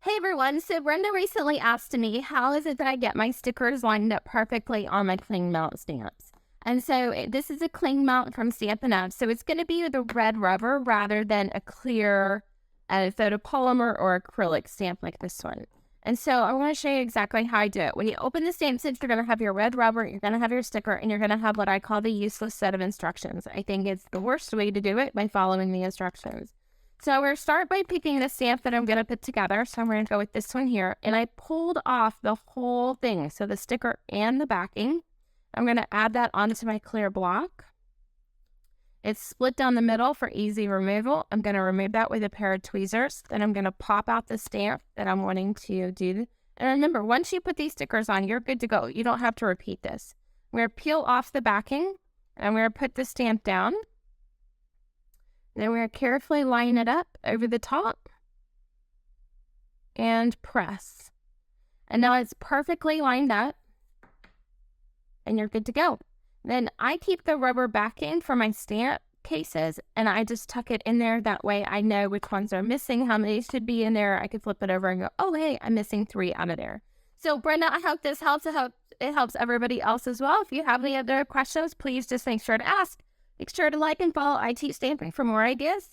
Hey everyone, so Brenda recently asked me how is it that I get my stickers lined up perfectly on my cling mount stamps. And so this is a cling mount from Stampin' Up. So it's going to be the red rubber rather than a clear photopolymer or acrylic stamp like this one. And so I want to show you exactly how I do it. When you open the stamp set, you're going to have your red rubber, you're going to have your sticker, and you're going to have what I call the useless set of instructions. I think it's the worst way to do it by following the instructions. So we're going to start by picking the stamp that I'm going to put together. So I'm going to go with this one here. And I pulled off the whole thing. So the sticker and the backing. I'm going to add that onto my clear block. It's split down the middle for easy removal. I'm going to remove that with a pair of tweezers. Then I'm going to pop out the stamp that I'm wanting to do. And remember, once you put these stickers on, you're good to go. You don't have to repeat this. I'm going to peel off the backing. And I'm going to put the stamp down. Then we're going to carefully line it up over the top and press. And now it's perfectly lined up and you're good to go. Then I keep the rubber backing for my stamp cases and I just tuck it in there. That way I know which ones are missing, how many should be in there. I can flip it over and go, oh, hey, I'm missing 3 out of there. So Brenda, I hope this helps. It helps everybody else as well. If you have any other questions, please just make sure to ask. Make sure to like and follow I Teach Stamping for more ideas.